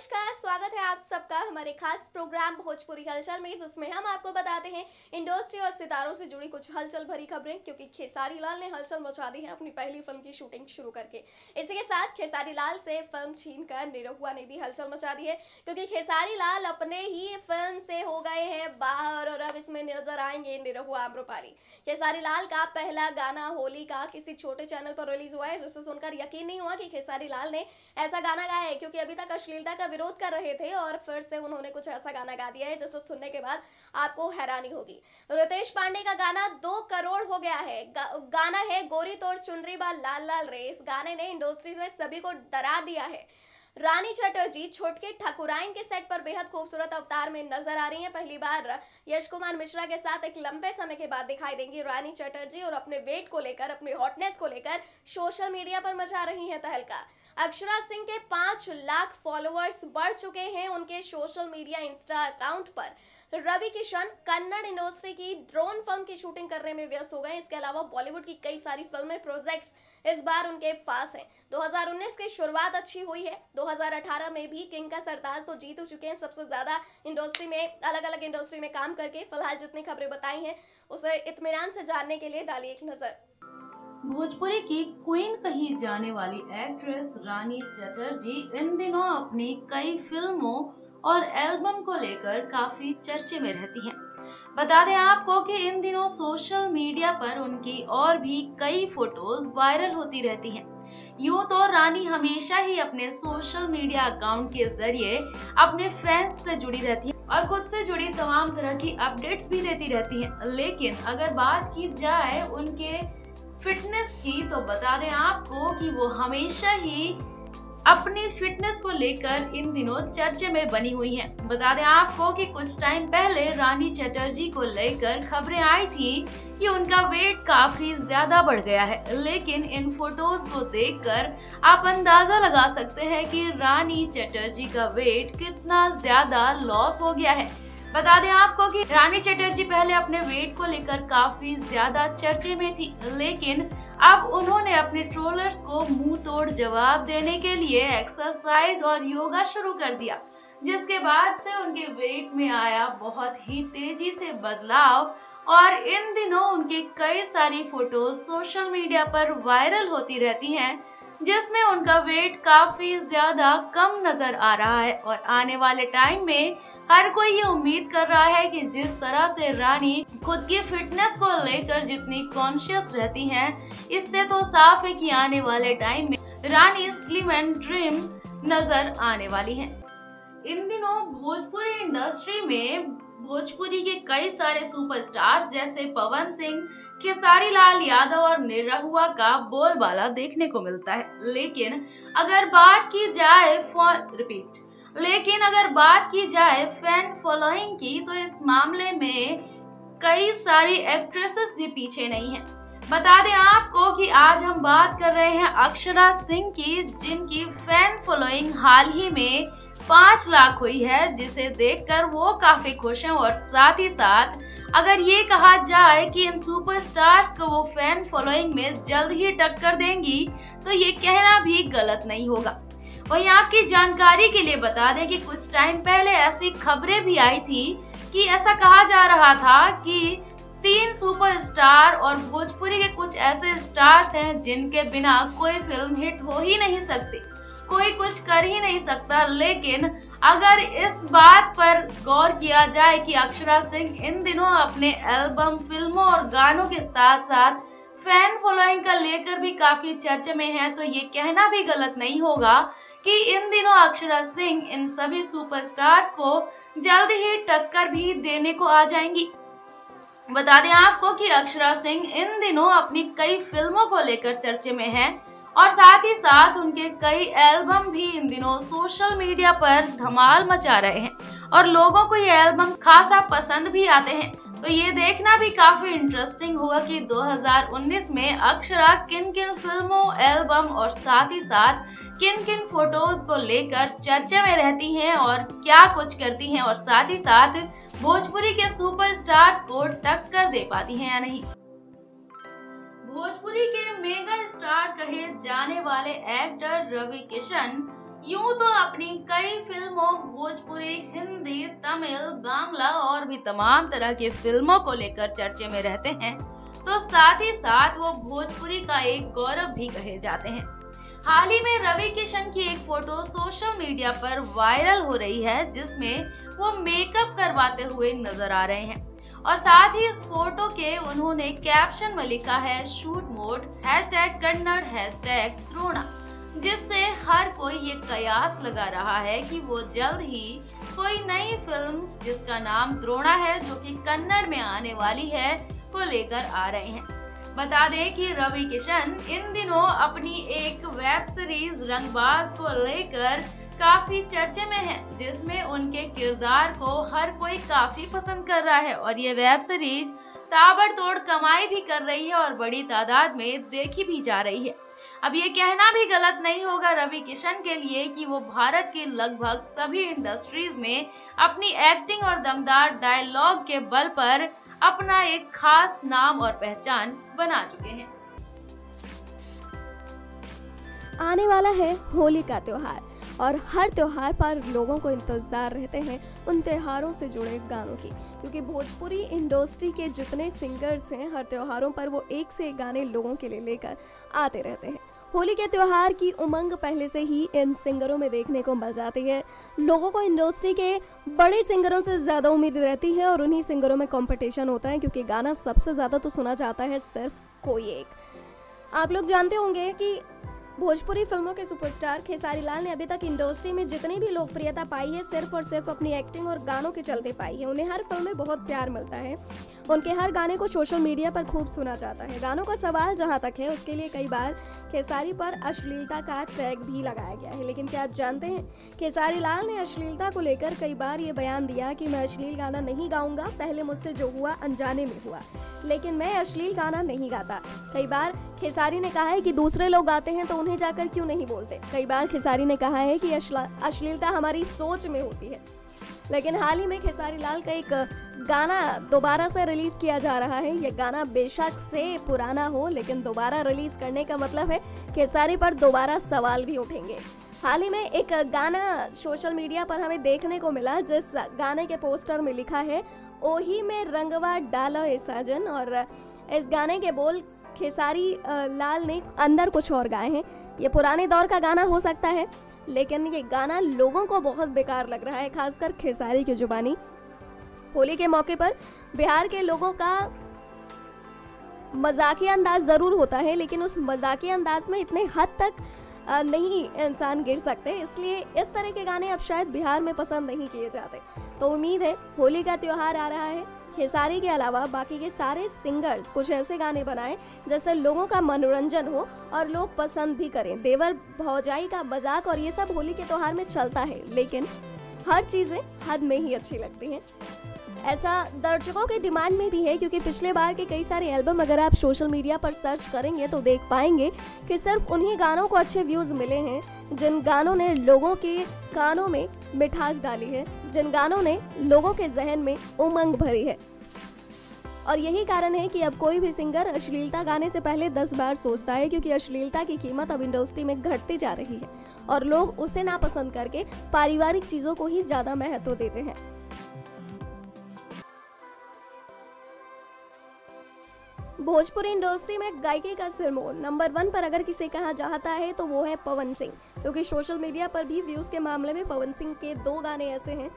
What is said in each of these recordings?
नमस्कार, स्वागत है आप सबका हमारे खास प्रोग्राम भोजपुरी हलचल में, जिसमें हम आपको बताते हैं इंडस्ट्री और सितारों से जुड़ी कुछ हलचल भरी खबरें। क्योंकि खेसारी लाल ने हलचल मचा दी है अपनी पहली फिल्म की शूटिंग शुरू करके। इसी के साथ खेसारी लाल से फिल्म छीनकर निरहुआ ने भी हलचल मचा दी है, क्योंकि खेसारी लाल अपने ही फिल्म से हो गए हैं बाहर और अब इसमें नजर आएंगे निरहुआ आम्रपाली। खेसारी लाल का पहला गाना होली का किसी छोटे चैनल पर रिलीज हुआ है, जिसे सुनकर यकीन नहीं हुआ कि खेसारी लाल ने ऐसा गाना गाया है, क्योंकि अभी तक अश्लीलता का विरोध कर रहे थे और फिर से उन्होंने कुछ ऐसा गाना गा दिया है जिसे सुनने के बाद आपको हैरानी होगी। रितेश पांडे का गाना 2 करोड़ हो गया है। गाना है गोरी तोड़ चुनरी बा लाल लाल रे। इस गाने ने इंडस्ट्री में सभी को डरा दिया है। रानी चटर्जी छोटके ठाकुराइन के सेट पर बेहद खूबसूरत अवतार में नजर आ रही हैं। पहली बार यश कुमार मिश्रा के साथ एक लंबे समय के बाद दिखाई देंगी रानी चटर्जी, और अपने वेट को लेकर, अपने हॉटनेस को लेकर सोशल मीडिया पर मचा रही हैं तहलका। अक्षरा सिंह के 5 लाख फॉलोअर्स बढ़ चुके हैं उनके सोशल मीडिया इंस्टा अकाउंट पर। रवि किशन कन्नड़ इंडस्ट्री की ड्रोन फिल्म की शूटिंग करने में व्यस्त हो गए। इसके अलावा बॉलीवुड की कई सारी फिल्में, प्रोजेक्ट्स इस बार उनके पास हैं। 2019 की शुरुआत अच्छी हुई है। 2018 में भी किंग का सरताज तो जीत चुके हैं सबसे ज्यादा इंडस्ट्री में, अलग अलग इंडस्ट्री में काम करके। फिलहाल जितनी खबरें बताई हैं उसे इत्मीनान से जानने के लिए डालिए एक नजर। भोजपुरी की क्वीन कही जाने वाली एक्ट्रेस रानी चटर्जी इन दिनों अपनी कई फिल्मों और एल्बम को लेकर काफी चर्चे में रहती हैं। बता दें आपको कि इन दिनों सोशल मीडिया पर उनकी और भी कई फोटोज वायरल होती रहती हैं। यूं तो रानी हमेशा ही अपने सोशल मीडिया अकाउंट के जरिए अपने फैंस से जुड़ी रहती है और खुद से जुड़ी तमाम तरह की अपडेट्स भी देती रहती हैं। लेकिन अगर बात की जाए उनके फिटनेस की, तो बता दें आपको कि वो हमेशा ही अपनी फिटनेस को लेकर इन दिनों चर्चे में बनी हुई हैं। बता दें आपको कि कुछ टाइम पहले रानी चटर्जी को लेकर खबरें आई थी कि उनका वेट काफी ज्यादा बढ़ गया है। लेकिन इन फोटोज को देखकर आप अंदाजा लगा सकते हैं कि रानी चटर्जी का वेट कितना ज्यादा लॉस हो गया है। बता दें आपको कि रानी चटर्जी पहले अपने वेट को लेकर काफी ज्यादा चर्चे में थी, लेकिन अब उन्होंने अपने ट्रोलर्स को मुंह तोड़ जवाब देने के लिए एक्सरसाइज और योगा शुरू कर दिया, जिसके बाद से उनके वेट में आया बहुत ही तेजी से बदलाव। और इन दिनों उनकी कई सारी फोटोज सोशल मीडिया पर वायरल होती रहती हैं, जिसमें उनका वेट काफी ज्यादा कम नजर आ रहा है। और आने वाले टाइम में हर कोई ये उम्मीद कर रहा है कि जिस तरह से रानी खुद की फिटनेस को लेकर जितनी कॉन्शियस रहती हैं, इससे तो साफ है कि आने वाले टाइम में रानी स्लिम एंड ट्रिम नजर आने वाली हैं। इन दिनों भोजपुरी इंडस्ट्री में भोजपुरी के कई सारे सुपरस्टार्स जैसे पवन सिंह, खेसारी लाल यादव और निरहुआ का बोलबाला देखने को मिलता है। लेकिन अगर बात की जाए फैन फॉलोइंग की, तो इस मामले में कई सारी एक्ट्रेसेस भी पीछे नहीं हैं। बता दें आपको कि आज हम बात कर रहे हैं अक्षरा सिंह की, जिनकी फैन फॉलोइंग हाल ही में 5 लाख हुई है, जिसे देखकर वो काफी खुश हैं। और साथ ही साथ अगर ये कहा जाए कि इन सुपरस्टार्स को वो फैन फॉलोइंग में जल्द ही टक्कर देंगी, तो ये कहना भी गलत नहीं होगा। वहीं आपकी जानकारी के लिए बता दें कि कुछ टाइम पहले ऐसी खबरें भी आई थी कि ऐसा कहा जा रहा था कि 3 सुपरस्टार और भोजपुरी के कुछ ऐसे स्टार्स हैं जिनके बिना कोई फिल्म हिट हो ही नहीं सकती, कोई कुछ कर ही नहीं सकता। लेकिन अगर इस बात पर गौर किया जाए कि अक्षरा सिंह इन दिनों अपने एल्बम, फिल्मों और गानों के साथ साथ फैन फॉलोइंग का लेकर भी काफी चर्चे में है, तो ये कहना भी गलत नहीं होगा कि इन दिनों अक्षरा सिंह इन सभी सुपरस्टार्स को जल्द ही टक्कर भी देने को आ जाएंगी। बता दें आपको कि अक्षरा सिंह इन दिनों अपनी कई फिल्मों को लेकर चर्चे में हैं और साथ ही साथ उनके कई एल्बम भी इन दिनों सोशल मीडिया पर धमाल मचा रहे हैं और लोगों को ये एल्बम खासा पसंद भी आते हैं। तो ये देखना भी काफी इंटरेस्टिंग होगा कि 2019 में अक्षरा किन किन फिल्मों, एल्बम और साथ ही साथ किन किन फोटोज को लेकर चर्चे में रहती हैं और क्या कुछ करती हैं, और साथ ही साथ भोजपुरी के सुपरस्टार्स को टक्कर दे पाती हैं या नहीं। भोजपुरी के मेगा स्टार कहे जाने वाले एक्टर रवि किशन यूं तो अपनी कई फिल्मों भोजपुरी, हिंदी, तमिल, बांग्ला और भी तमाम तरह की फिल्मों को लेकर चर्चे में रहते हैं, तो साथ ही साथ वो भोजपुरी का एक गौरव भी कहे जाते हैं। हाल ही में रवि किशन की एक फोटो सोशल मीडिया पर वायरल हो रही है, जिसमें वो मेकअप करवाते हुए नजर आ रहे हैं और साथ ही इस फोटो के उन्होंने कैप्शन में लिखा है शूट मोड #कन्नड़ #द्रोणा, जिससे हर कोई ये कयास लगा रहा है कि वो जल्द ही कोई नई फिल्म जिसका नाम द्रोणा है, जो कि कन्नड़ में आने वाली है, को लेकर आ रहे हैं। बता दें कि रवि किशन इन दिनों अपनी एक वेब सीरीज रंगबाज को लेकर काफी चर्चे में है, जिसमें उनके किरदार को हर कोई काफी पसंद कर रहा है और ये वेब सीरीज ताबड़तोड़ कमाई भी कर रही है और बड़ी तादाद में देखी भी जा रही है। अब ये कहना भी गलत नहीं होगा रवि किशन के लिए कि वो भारत की लगभग सभी इंडस्ट्रीज में अपनी एक्टिंग और दमदार डायलॉग के बल पर अपना एक खास नाम और पहचान बना चुके हैं। आने वाला है होली का त्योहार और हर त्योहार पर लोगों को इंतजार रहते हैं उन त्योहारों से जुड़े गानों की, क्योंकि भोजपुरी इंडस्ट्री के जितने सिंगर्स हैं हर त्योहारों पर वो एक से एक गाने लोगों के लिए लेकर आते रहते हैं। होली के त्योहार की उमंग पहले से ही इन सिंगरों में देखने को मिल जाती है। लोगों को इंडस्ट्री के बड़े सिंगरों से ज़्यादा उम्मीद रहती है और उन्हीं सिंगरों में कंपटीशन होता है, क्योंकि गाना सबसे ज़्यादा तो सुना जाता है सिर्फ कोई एक। आप लोग जानते होंगे कि भोजपुरी फिल्मों के सुपरस्टार खेसारी लाल ने अभी तक इंडस्ट्री में जितनी भी लोकप्रियता पाई है सिर्फ और सिर्फ अपनी एक्टिंग और गानों के चलते पाई है। उन्हें हर फिल्म में बहुत प्यार मिलता है, उनके हर गाने को सोशल मीडिया पर खूब सुना जाता है। गानों का सवाल जहां तक है उसके लिए कई बार खेसारी पर अश्लीलता का टैग भी लगाया गया है, लेकिन क्या आप जानते हैं खेसारी लाल ने अश्लीलता को लेकर कई बार ये बयान दिया कि मैं अश्लील गाना नहीं गाऊंगा, पहले मुझसे जो हुआ अनजाने में हुआ, लेकिन मैं अश्लील गाना नहीं गाता। कई बार खेसारी ने कहा है कि दूसरे लोग गाते हैं तो उन्हें जाकर क्यों नहीं बोलते। कई बार खेसारी ने कहा है कि अश्लीलता हमारी सोच में होती है। लेकिन हाल ही में खेसारी लाल का एक गाना दोबारा से रिलीज किया जा रहा है। ये गाना बेशक से पुराना हो, लेकिन दोबारा रिलीज करने का मतलब है खेसारी पर दोबारा सवाल भी उठेंगे। हाल ही में एक गाना सोशल मीडिया पर हमें देखने को मिला, जिस गाने के पोस्टर में लिखा है ओही में रंगवा डालो ए साजन, और इस गाने के बोल खेसारी लाल ने अंदर कुछ और गाए हैं। ये पुराने दौर का गाना हो सकता है, लेकिन ये गाना लोगों को बहुत बेकार लग रहा है, खासकर खेसारी की जुबानी। होली के मौके पर बिहार के लोगों का मजाकिया अंदाज जरूर होता है, लेकिन उस मजाकिया अंदाज में इतने हद तक नहीं इंसान गिर सकते, इसलिए इस तरह के गाने अब शायद बिहार में पसंद नहीं किए जाते। तो उम्मीद है होली का त्योहार आ रहा है, खेसारी के अलावा बाकी के सारे सिंगर्स कुछ ऐसे गाने बनाएं जैसे लोगों का मनोरंजन हो और लोग पसंद भी करें। देवर भौजाई का मजाक और ये सब होली के त्योहार में चलता है, लेकिन हर चीजें हद में ही अच्छी लगती हैं। ऐसा दर्शकों की डिमांड में भी है, क्योंकि पिछले बार के कई सारे एल्बम अगर आप सोशल मीडिया पर सर्च करेंगे तो देख पाएंगे कि सिर्फ उन्हीं गानों को अच्छे व्यूज मिले हैं जिन गानों ने लोगों के कानों में मिठास डाली है, जिन गानों ने लोगों के जहन में उमंग भरी है। और यही कारण है कि अब कोई भी सिंगर अश्लीलता गाने से पहले 10 बार सोचता है, क्योंकि अश्लीलता की कीमत अब इंडस्ट्री में घटती जा रही है और लोग उसे नापसंद करके पारिवारिक चीजों को ही ज्यादा महत्व देते हैं। भोजपुरी इंडस्ट्री में गायकी का सिरमौर नंबर 1 पर अगर किसे कहा जाता है तो वो है पवन सिंह, क्योंकि सोशल मीडिया पर भी व्यूज के मामले में पवन सिंह के 2 गाने ऐसे हैं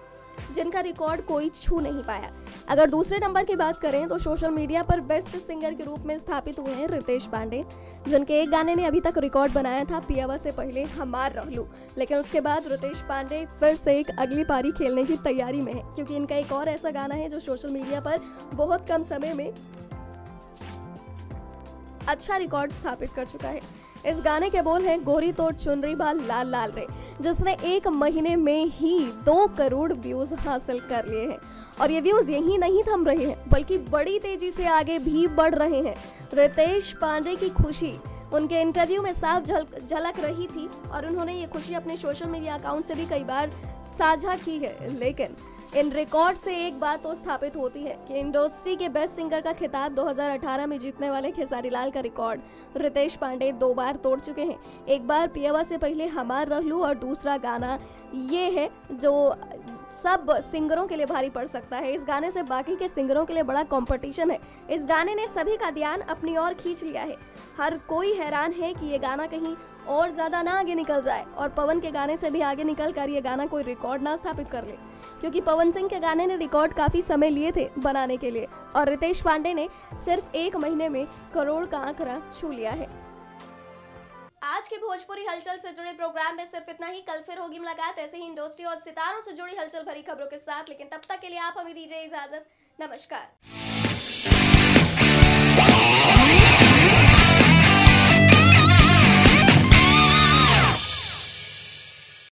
जिनका रिकॉर्ड कोई छू नहीं पाया। अगर दूसरे नंबर की बात करें तो सोशल मीडिया पर बेस्ट सिंगर के रूप में स्थापित हुए हैं रितेश पांडे, जिनके एक गाने ने अभी तक रिकॉर्ड बनाया था पियावा से पहले हमार रहलू, लेकिन उसके बाद रितेश पांडे फिर से एक अगली पारी खेलने की तैयारी में है, क्योंकि इनका एक और ऐसा गाना है जो सोशल मीडिया पर बहुत कम समय में अच्छा रिकॉर्ड स्थापित कर चुका है। इस गाने के बोल हैं गोरी तोड़ चुनरी बाल लाल लाल रे, जिसने 1 महीने में ही 2 करोड़ व्यूज हासिल कर लिए हैं। और ये व्यूज यहीं नहीं थम रहे हैं, बल्कि बड़ी तेजी से आगे भी बढ़ रहे हैं। रितेश पांडे की खुशी उनके इंटरव्यू में साफ झलक रही थी और उन्होंने ये खुशी अपने सोशल मीडिया अकाउंट से भी कई बार साझा की है। लेकिन इन रिकॉर्ड से एक बात तो स्थापित होती है कि इंडस्ट्री के बेस्ट सिंगर का खिताब 2018 में जीतने वाले खेसारी लाल का रिकॉर्ड रितेश पांडे 2 बार तोड़ चुके हैं। एक बार पियवा से पहले हमार रहलू और दूसरा गाना ये है जो सब सिंगरों के लिए भारी पड़ सकता है। इस गाने से बाकी के सिंगरों के लिए बड़ा कंपटीशन है। इस गाने ने सभी का ध्यान अपनी ओर खींच लिया है। हर कोई हैरान है कि ये गाना कहीं और ज्यादा ना आगे निकल जाए और पवन के गाने से भी आगे निकल कर ये गाना कोई रिकॉर्ड ना स्थापित कर ले, क्योंकि पवन सिंह के गाने ने रिकॉर्ड काफी समय लिए थे बनाने के लिए और रितेश पांडे ने सिर्फ 1 महीने में करोड़ का आंकड़ा छू लिया है। आज के भोजपुरी हलचल से जुड़े प्रोग्राम में सिर्फ इतना ही। कल फिर होगी मुलाकात ऐसे ही इंडस्ट्री और सितारों से जुड़ी हलचल भरी खबरों के साथ, लेकिन तब तक के लिए आप हमें दीजिए इजाजत। नमस्कार।